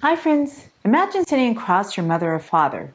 Hi friends, imagine sitting across your mother or father,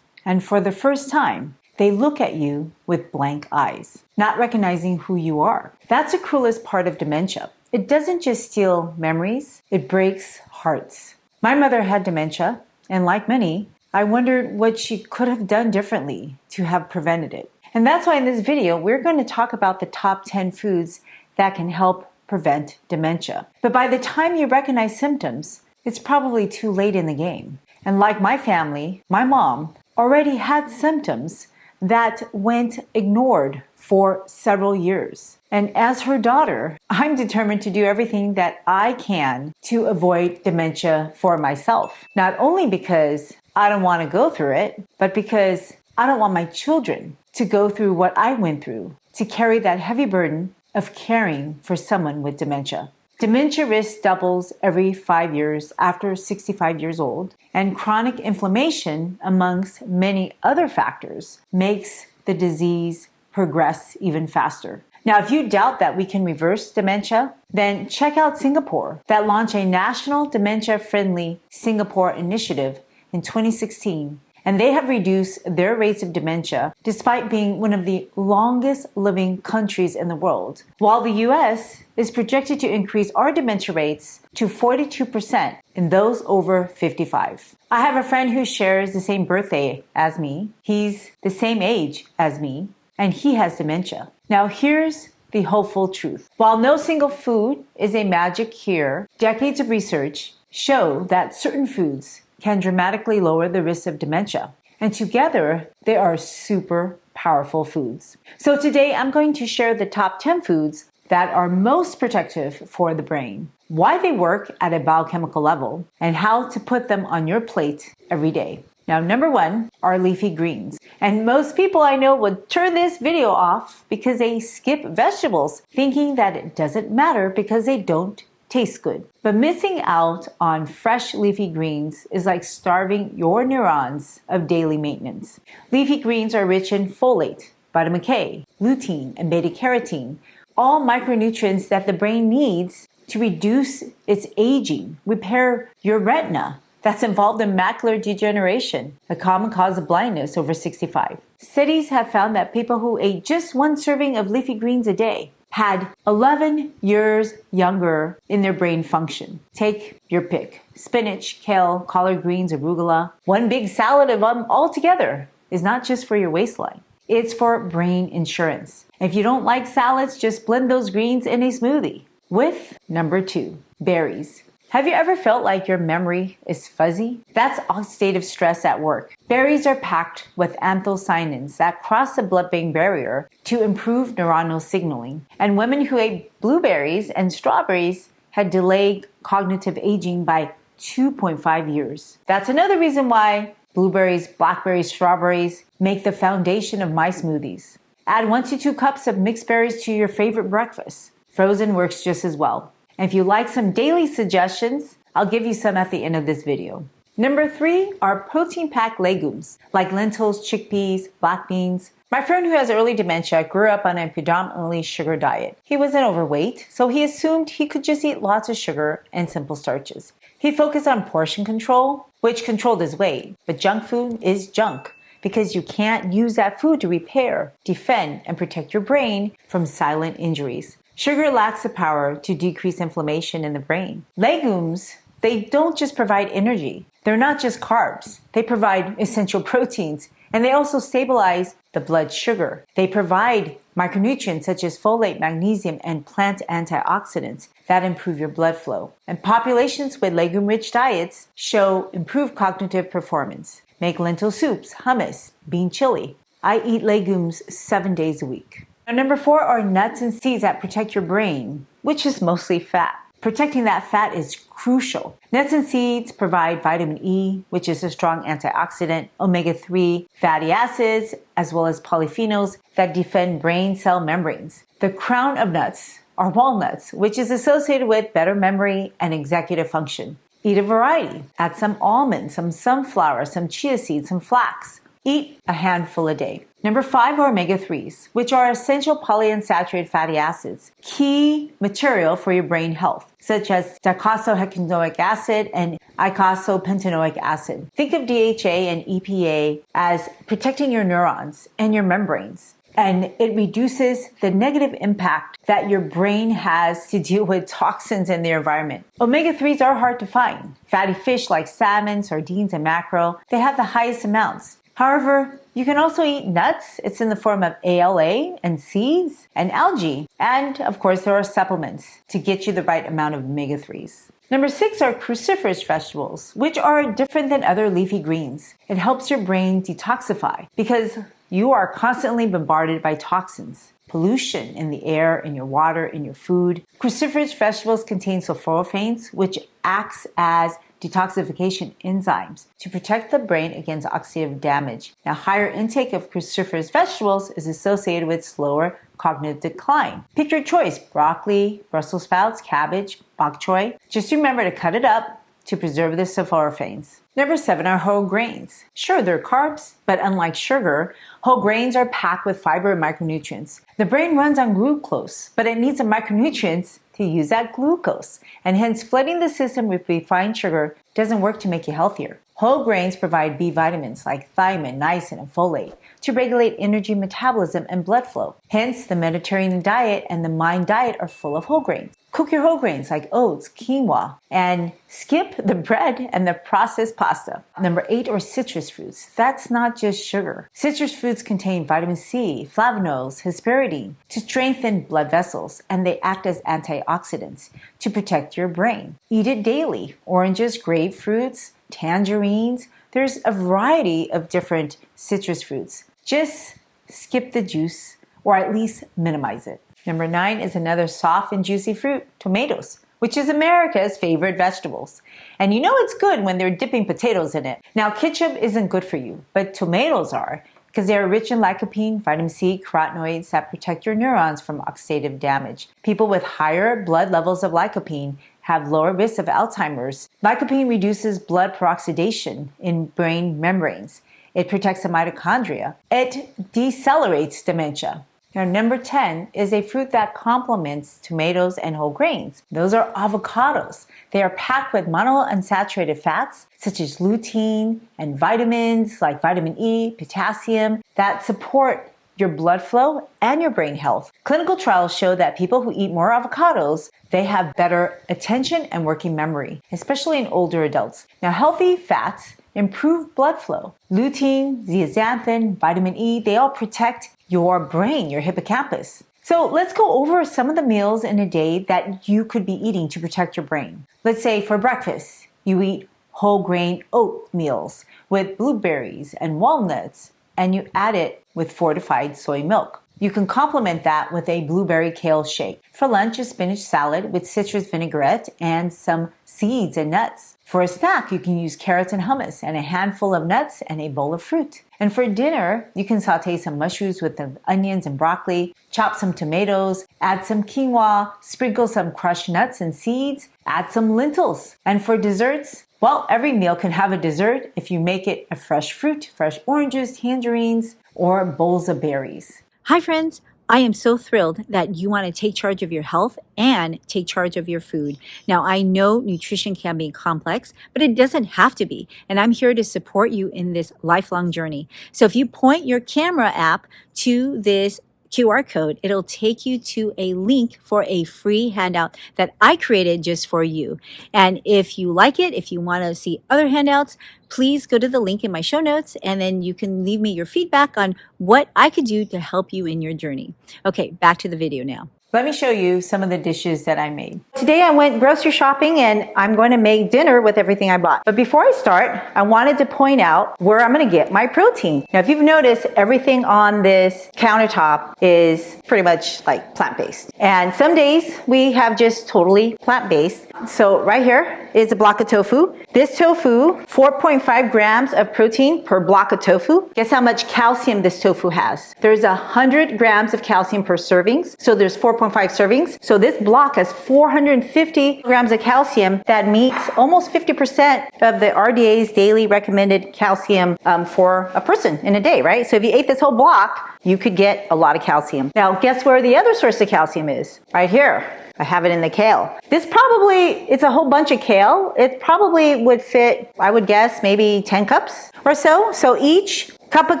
and for the first time, they look at you with blank eyes, not recognizing who you are. That's the cruelest part of dementia. It doesn't just steal memories, it breaks hearts. My mother had dementia, and like many, I wondered what she could have done differently to have prevented it. And that's why in this video, we're going to talk about the top 10 foods that can help prevent dementia. But by the time you recognize symptoms, it's probably too late in the game. And like my family, my mom already had symptoms that went ignored for several years. And as her daughter, I'm determined to do everything that I can to avoid dementia for myself. Not only because I don't want to go through it, but because I don't want my children to go through what I went through, to carry that heavy burden of caring for someone with dementia. Dementia risk doubles every 5 years after 65 years old, and chronic inflammation, amongst many other factors, makes the disease progress even faster. Now, if you doubt that we can reverse dementia, then check out Singapore that launched a national dementia-friendly Singapore initiative in 2016. And they have reduced their rates of dementia despite being one of the longest living countries in the world. While the US is projected to increase our dementia rates to 42% in those over 55. I have a friend who shares the same birthday as me. He's the same age as me, and he has dementia. Now here's the hopeful truth. While no single food is a magic cure, decades of research show that certain foods can dramatically lower the risk of dementia. And together, they are super powerful foods. So today, I'm going to share the top 10 foods that are most protective for the brain, why they work at a biochemical level, and how to put them on your plate every day. Now, number 1 are leafy greens. And most people I know would turn this video off because they skip vegetables, thinking that it doesn't matter because they don't taste good. But missing out on fresh leafy greens is like starving your neurons of daily maintenance. Leafy greens are rich in folate, vitamin K, lutein, and beta-carotene, all micronutrients that the brain needs to reduce its aging, repair your retina that's involved in macular degeneration, a common cause of blindness over 65. Studies have found that people who ate just one serving of leafy greens a day had 11 years younger in their brain function. Take your pick. Spinach, kale, collard greens, arugula. One big salad of them all together is not just for your waistline. It's for brain insurance. If you don't like salads, just blend those greens in a smoothie. With number 2, berries. Have you ever felt like your memory is fuzzy? That's oxidative stress at work. Berries are packed with anthocyanins that cross the blood-brain barrier to improve neuronal signaling. And women who ate blueberries and strawberries had delayed cognitive aging by 2.5 years. That's another reason why blueberries, blackberries, strawberries make the foundation of my smoothies. Add 1 to 2 cups of mixed berries to your favorite breakfast. Frozen works just as well. And if you like some daily suggestions, I'll give you some at the end of this video. Number 3 are protein-packed legumes like lentils, chickpeas, black beans. My friend who has early dementia grew up on a predominantly sugar diet. He wasn't overweight, so he assumed he could just eat lots of sugar and simple starches. He focused on portion control, which controlled his weight. But junk food is junk because you can't use that food to repair, defend, and protect your brain from silent injuries. Sugar lacks the power to decrease inflammation in the brain. Legumes, they don't just provide energy. They're not just carbs. They provide essential proteins, and they also stabilize the blood sugar. They provide micronutrients such as folate, magnesium, and plant antioxidants that improve your blood flow. And populations with legume-rich diets show improved cognitive performance. Make lentil soups, hummus, bean chili. I eat legumes 7 days a week. Now, number 4 are nuts and seeds that protect your brain, which is mostly fat. Protecting that fat is crucial. Nuts and seeds provide vitamin E, which is a strong antioxidant, omega-3 fatty acids, as well as polyphenols that defend brain cell membranes. The crown of nuts are walnuts, which is associated with better memory and executive function. Eat a variety. Add some almonds, some sunflower, some chia seeds, some flax. Eat a handful a day. Number 5 are omega-3s, which are essential polyunsaturated fatty acids, key material for your brain health, such as docosahexaenoic acid and eicosapentaenoic acid. Think of DHA and EPA as protecting your neurons and your membranes. And it reduces the negative impact that your brain has to deal with toxins in the environment. Omega-3s are hard to find. Fatty fish like salmon, sardines, and mackerel, they have the highest amounts. However, you can also eat nuts. It's in the form of ALA and seeds and algae. And of course, there are supplements to get you the right amount of omega-3s. Number 6 are cruciferous vegetables, which are different than other leafy greens. It helps your brain detoxify because you are constantly bombarded by toxins, pollution in the air, in your water, in your food. Cruciferous vegetables contain sulforaphanes, which acts as detoxification enzymes to protect the brain against oxidative damage. Now, higher intake of cruciferous vegetables is associated with slower cognitive decline. Pick your choice: broccoli, Brussels sprouts, cabbage, bok choy. Just remember to cut it up to preserve the sulforaphanes. Number 7 are whole grains. Sure, they're carbs, but unlike sugar, whole grains are packed with fiber and micronutrients. The brain runs on glucose, but it needs the micronutrients to use that glucose, and hence flooding the system with refined sugar doesn't work to make you healthier. Whole grains provide B vitamins like thiamine, niacin, and folate to regulate energy metabolism and blood flow. Hence, the Mediterranean diet and the Mind diet are full of whole grains. Cook your whole grains like oats, quinoa, and skip the bread and the processed pasta. Number 8 are citrus fruits. That's not just sugar. Citrus fruits contain vitamin C, flavonoids, hesperidine to strengthen blood vessels, and they act as antioxidants to protect your brain. Eat it daily. Oranges, grapefruits, tangerines. There's a variety of different citrus fruits. Just skip the juice or at least minimize it. Number 9 is another soft and juicy fruit, tomatoes, which is America's favorite vegetables. And you know it's good when they're dipping potatoes in it. Now, ketchup isn't good for you, but tomatoes are because they are rich in lycopene, vitamin C, carotenoids that protect your neurons from oxidative damage. People with higher blood levels of lycopene have lower risk of Alzheimer's. Lycopene reduces blood peroxidation in brain membranes. It protects the mitochondria. It decelerates dementia. Now, number 10 is a fruit that complements tomatoes and whole grains. Those are avocados. They are packed with monounsaturated fats, such as lutein, and vitamins like vitamin E, potassium, that support your blood flow and your brain health. Clinical trials show that people who eat more avocados, they have better attention and working memory, especially in older adults. Now, healthy fats improve blood flow. Lutein, zeaxanthin, vitamin E, they all protect your brain, your hippocampus. So let's go over some of the meals in a day that you could be eating to protect your brain. Let's say for breakfast, you eat whole grain oatmeals with blueberries and walnuts, and you add it with fortified soy milk. You can complement that with a blueberry kale shake. For lunch, a spinach salad with citrus vinaigrette and some seeds and nuts. For a snack, you can use carrots and hummus and a handful of nuts and a bowl of fruit. And for dinner, you can saute some mushrooms with the onions and broccoli, chop some tomatoes, add some quinoa, sprinkle some crushed nuts and seeds, add some lentils. And for desserts, well, every meal can have a dessert if you make it a fresh fruit, fresh oranges, tangerines, or bowls of berries. Hi friends, I am so thrilled that you want to take charge of your health and take charge of your food. Now, I know nutrition can be complex, but it doesn't have to be. And I'm here to support you in this lifelong journey. So if you point your camera app to this QR code, it'll take you to a link for a free handout that I created just for you. And if you like it, if you want to see other handouts, please go to the link in my show notes, and then you can leave me your feedback on what I could do to help you in your journey. Okay, back to the video now. Let me show you some of the dishes that I made. Today I went grocery shopping and I'm going to make dinner with everything I bought. But before I start, I wanted to point out where I'm going to get my protein. Now, if you've noticed, everything on this countertop is pretty much like plant-based. And some days we have just totally plant-based. So right here is a block of tofu. This tofu, 4.5 grams of protein per block of tofu. Guess how much calcium this tofu has? There's 100 grams of calcium per servings. So there's 4.5 4.5 servings. So this block has 450 grams of calcium. That meets almost 50% of the RDA's daily recommended calcium for a person in a day, right? So if you ate this whole block, you could get a lot of calcium. Now, guess where the other source of calcium is? Right here. I have it in the kale. It's a whole bunch of kale. It probably would fit, I would guess, maybe 10 cups or so. So each cup of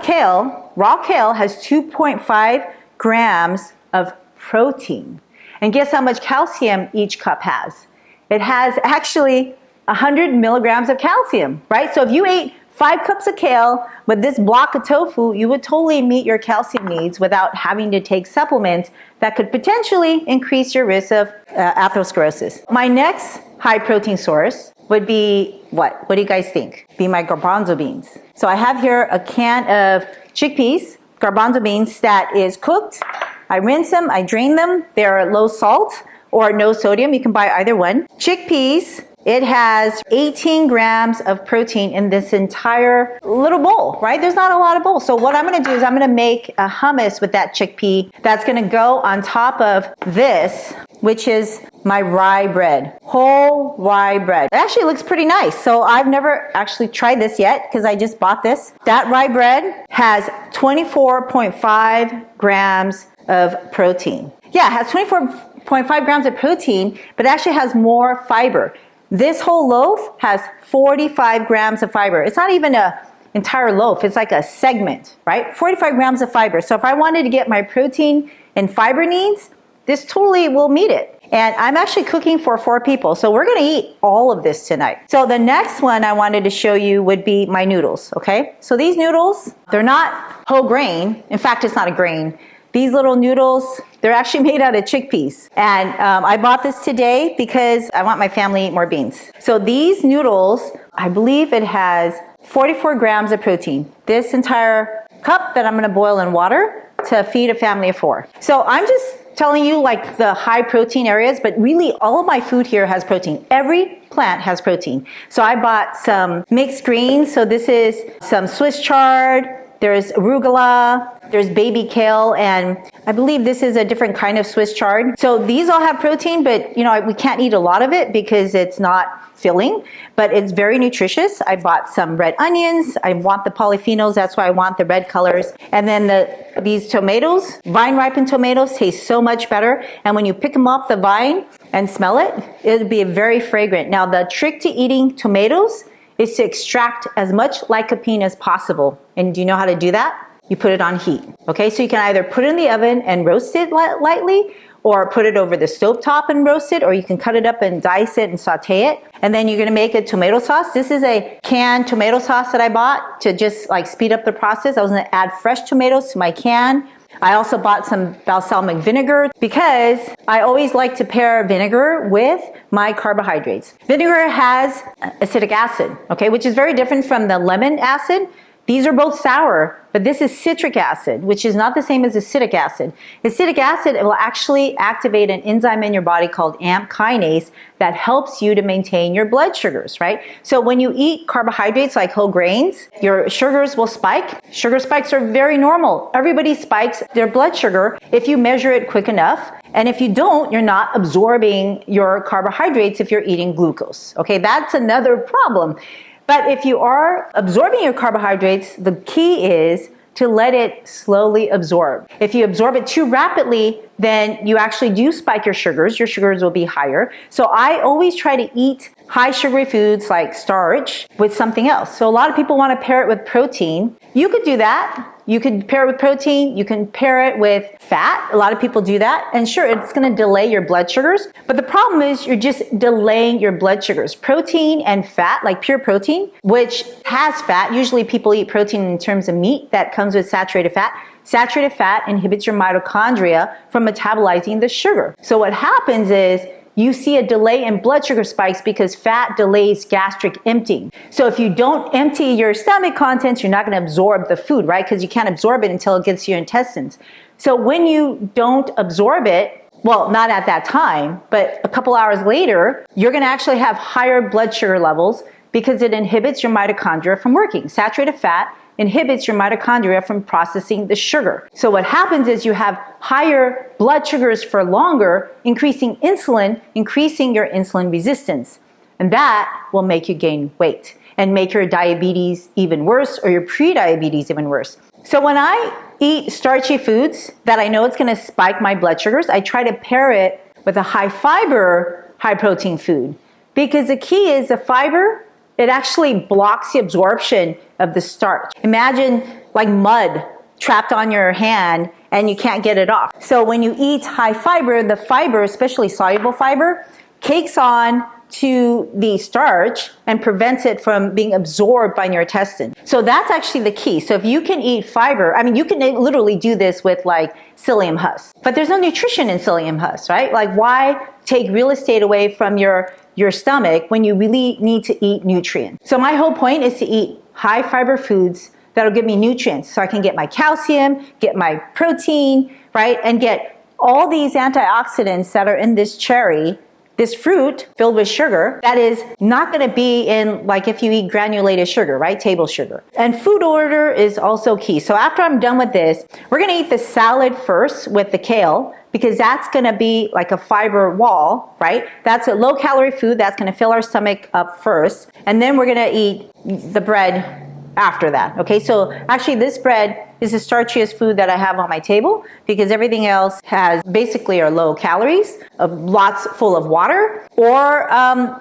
kale, raw kale, has 2.5 grams of protein. And guess how much calcium each cup has? It has actually 100 milligrams of calcium, right? So if you ate 5 cups of kale with this block of tofu, you would totally meet your calcium needs without having to take supplements that could potentially increase your risk of atherosclerosis. My next high protein source would be what? What do you guys think? Be my garbanzo beans. So I have here a can of chickpeas, garbanzo beans that is cooked. I rinse them, I drain them. They're low salt or no sodium. You can buy either one. Chickpeas. It has 18 grams of protein in this entire little bowl, right? There's not a lot of bowls. So what I'm gonna do is I'm gonna make a hummus with that chickpea that's gonna go on top of this, which is my rye bread, whole rye bread. It actually looks pretty nice. So I've never actually tried this yet because I just bought this. That rye bread has 24.5 grams of protein. Yeah, it has 24.5 grams of protein, but it actually has more fiber. This whole loaf has 45 grams of fiber. It's not even an entire loaf. It's like a segment, right? 45 grams of fiber. So if I wanted to get my protein and fiber needs, this totally will meet it. And I'm actually cooking for 4 people. So we're going to eat all of this tonight. So the next one I wanted to show you would be my noodles, okay? So these noodles, they're not whole grain. In fact, it's not a grain. These little noodles, they're actually made out of chickpeas. And I bought this today because I want my family to eat more beans. So these noodles, I believe it has 44 grams of protein. This entire cup that I'm gonna boil in water to feed a family of 4. So I'm just telling you like the high protein areas, but really all of my food here has protein. Every plant has protein. So I bought some mixed greens. So this is some Swiss chard, there's arugula, there's baby kale, and I believe this is a different kind of Swiss chard. So these all have protein, but we can't eat a lot of it because it's not filling, but it's very nutritious. I bought some red onions. I want the polyphenols. That's why I want the red colors. And then these tomatoes, vine-ripened tomatoes, taste so much better. And when you pick them off the vine and smell it, it'll be very fragrant. Now, the trick to eating tomatoes is to extract as much lycopene as possible. And do you know how to do that? You put it on heat. Okay, so you can either put it in the oven and roast it lightly, or put it over the stovetop and roast it, or you can cut it up and dice it and saute it. And then you're gonna make a tomato sauce. This is a canned tomato sauce that I bought to just like speed up the process. I was gonna add fresh tomatoes to my can. I also bought some balsamic vinegar because I always like to pair vinegar with my carbohydrates. Vinegar has acetic acid, okay, which is very different from the lemon acid. These are both sour, but this is citric acid, which is not the same as acetic acid. Acetic acid will actually activate an enzyme in your body called AMP kinase that helps you to maintain your blood sugars, right? So when you eat carbohydrates like whole grains, your sugars will spike. Sugar spikes are very normal. Everybody spikes their blood sugar if you measure it quick enough. And if you don't, you're not absorbing your carbohydrates if you're eating glucose. Okay, that's another problem. But if you are absorbing your carbohydrates, the key is to let it slowly absorb. If you absorb it too rapidly, then you actually do spike your sugars. Your sugars will be higher. So I always try to eat high sugary foods like starch with something else. So a lot of people want to pair it with protein. You could do that. You could pair it with protein. You can pair it with fat. A lot of people do that. And sure, it's going to delay your blood sugars. But the problem is you're just delaying your blood sugars. Protein and fat, like pure protein, which has fat. Usually people eat protein in terms of meat that comes with saturated fat. Saturated fat inhibits your mitochondria from metabolizing the sugar. So what happens is you see a delay in blood sugar spikes because fat delays gastric emptying. So if you don't empty your stomach contents, you're not going to absorb the food, right? Because you can't absorb it until it gets to your intestines. So when you don't absorb it, well, not at that time, but a couple hours later, you're going to actually have higher blood sugar levels because it inhibits your mitochondria from working. Saturated fat inhibits your mitochondria from processing the sugar. So what happens is you have higher blood sugars for longer, increasing insulin, increasing your insulin resistance. And that will make you gain weight and make your diabetes even worse, or your pre-diabetes even worse. So when I eat starchy foods that I know it's going to spike my blood sugars, I try to pair it with a high fiber, high protein food. Because the key is the fiber, it actually blocks the absorption of the starch. Imagine like mud trapped on your hand and you can't get it off. So when you eat high fiber, the fiber, especially soluble fiber, cakes on to the starch and prevents it from being absorbed by your intestine. So that's actually the key. So if you can eat fiber, I mean, you can literally do this with like psyllium husk, but there's no nutrition in psyllium husk, right? Like why take real estate away from your stomach when you really need to eat nutrients? So my whole point is to eat high fiber foods that'll give me nutrients so I can get my calcium, get my protein, right? And get all these antioxidants that are in this cherry, this fruit filled with sugar, that is not going to be in, like if you eat granulated sugar, right? Table sugar. And food order is also key. So after I'm done with this, we're going to eat the salad first with the kale, because that's going to be like a fiber wall, right? That's a low calorie food that's going to fill our stomach up first. And then we're going to eat the bread after that. Okay, so actually this bread is the starchiest food that I have on my table, because everything else has basically are low calories, lots full of water, or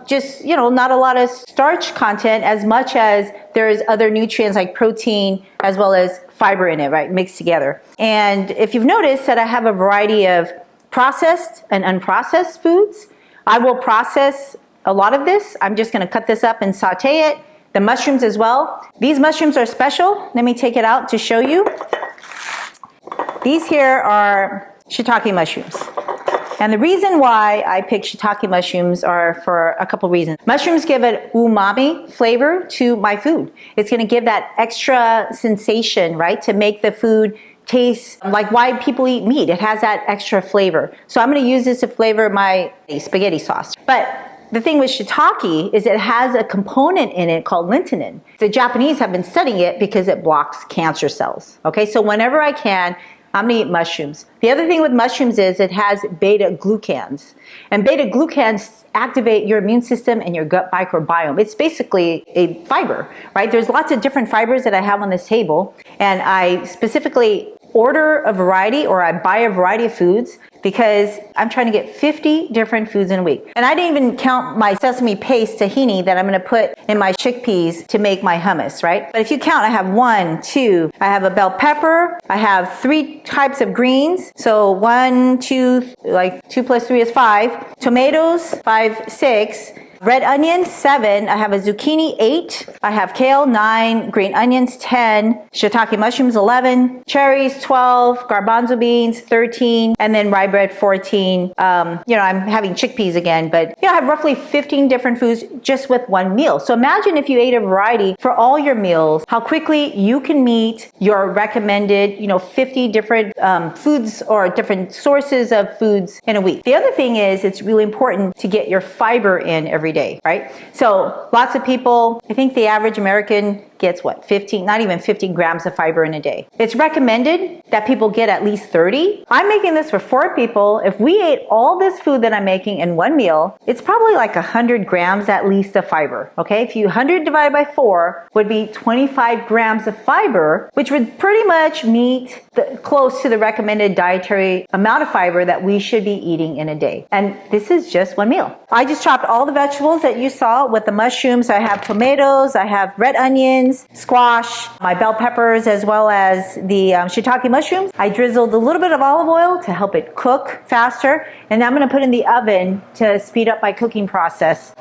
just, not a lot of starch content as much as there's other nutrients like protein as well as fiber in it, right, mixed together. And if you've noticed that I have a variety of processed and unprocessed foods, I will process a lot of this. I'm just going to cut this up and saute it. The mushrooms as well. These mushrooms are special. Let me take it out to show you. These here are shiitake mushrooms. And the reason why I pick shiitake mushrooms are for a couple reasons. Mushrooms give an umami flavor to my food. It's going to give that extra sensation, right, to make the food taste like why people eat meat. It has that extra flavor. So I'm going to use this to flavor my spaghetti sauce. But the thing with shiitake is it has a component in it called lentinin. The Japanese have been studying it because it blocks cancer cells. Okay, so whenever I can, I'm gonna eat mushrooms. The other thing with mushrooms is it has beta glucans. And beta glucans activate your immune system and your gut microbiome. It's basically a fiber, right? There's lots of different fibers that I have on this table, and I specifically order a variety, or I buy a variety of foods, because I'm trying to get 50 different foods in a week. And I didn't even count my sesame paste tahini that I'm gonna put in my chickpeas to make my hummus, right? But if you count, I have 1, 2, I have a bell pepper, I have 3 types of greens. So 1, 2, like 2 plus 3 is 5. Tomatoes, 5, 6. Red onions, 7. I have a zucchini, 8. I have kale, 9. Green onions, 10. Shiitake mushrooms, 11. Cherries, 12. Garbanzo beans, 13. And then rye bread, 14. I'm having chickpeas again, but I have roughly 15 different foods just with one meal. So imagine if you ate a variety for all your meals, how quickly you can meet your recommended, 50 different foods or different sources of foods in a week. The other thing is it's really important to get your fiber in every day, right? So lots of people, I think the average American gets 15, not even 50 grams of fiber in a day. It's recommended that people get at least 30. I'm making this for 4 people. If we ate all this food that I'm making in one meal, it's probably like 100 grams at least of fiber, okay? If you 100 divided by 4 would be 25 grams of fiber, which would pretty much meet close to the recommended dietary amount of fiber that we should be eating in a day. And this is just one meal. I just chopped all the vegetables that you saw with the mushrooms. I have tomatoes, I have red onions, squash, my bell peppers, as well as the shiitake mushrooms. I drizzled a little bit of olive oil to help it cook faster, and I'm going to put in the oven to speed up my cooking process.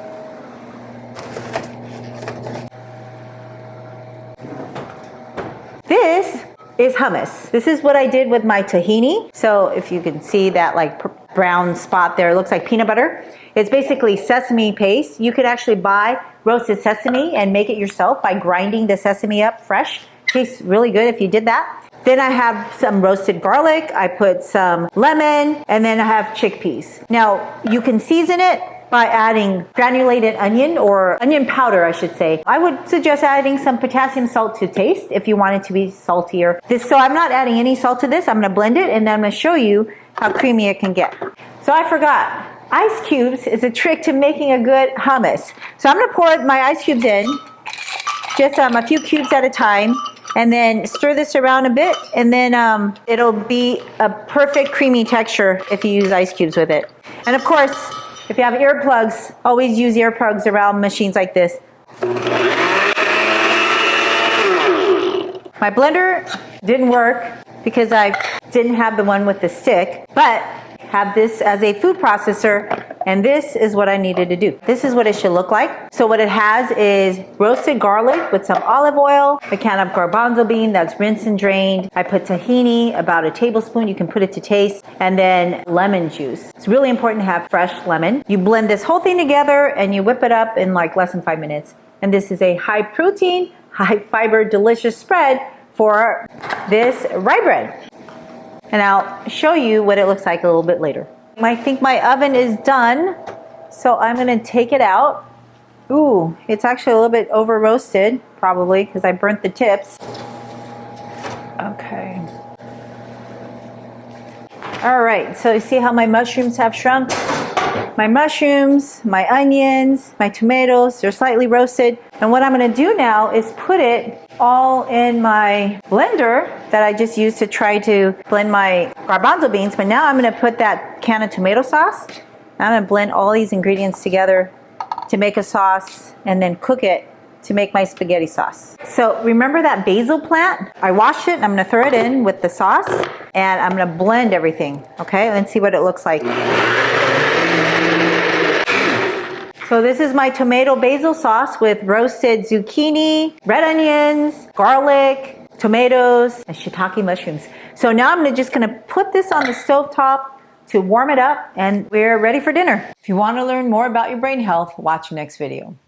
This is hummus. This is what I did with my tahini. So if you can see that like brown spot there, it looks like peanut butter. It's basically sesame paste. You could actually buy roasted sesame and make it yourself by grinding the sesame up fresh. Tastes really good if you did that. Then I have some roasted garlic. I put some lemon, and then I have chickpeas. Now, you can season it by adding granulated onion or onion powder, I should say. I would suggest adding some potassium salt to taste if you want it to be saltier. So I'm not adding any salt to this. I'm going to blend it and then I'm going to show you how creamy it can get. So I forgot. Ice cubes is a trick to making a good hummus. So I'm going to pour my ice cubes in, just a few cubes at a time, and then stir this around a bit, and then it'll be a perfect creamy texture if you use ice cubes with it. And of course, if you have earplugs, always use earplugs around machines like this. My blender didn't work because I didn't have the one with the stick, but have this as a food processor, and this is what I needed to do. This is what it should look like. So what it has is roasted garlic with some olive oil, a can of garbanzo bean that's rinsed and drained. I put tahini, about a tablespoon, you can put it to taste, and then lemon juice. It's really important to have fresh lemon. You blend this whole thing together and you whip it up in like less than 5 minutes. And this is a high protein, high fiber, delicious spread for this rye bread. And I'll show you what it looks like a little bit later. I think my oven is done, so I'm going to take it out. Ooh, it's actually a little bit over roasted, probably, because I burnt the tips. Okay. All right, so you see how my mushrooms have shrunk? My mushrooms, my onions, my tomatoes, they're slightly roasted. And what I'm going to do now is put it all in my blender that I just used to try to blend my garbanzo beans. But now I'm going to put that can of tomato sauce. I'm going to blend all these ingredients together to make a sauce and then cook it to make my spaghetti sauce. So remember that basil plant? I washed it and I'm going to throw it in with the sauce and I'm going to blend everything. Okay, let's see what it looks like. So this is my tomato basil sauce with roasted zucchini, red onions, garlic, tomatoes, and shiitake mushrooms. So now I'm just going to put this on the stovetop to warm it up, and we're ready for dinner. If you want to learn more about your brain health, watch the next video.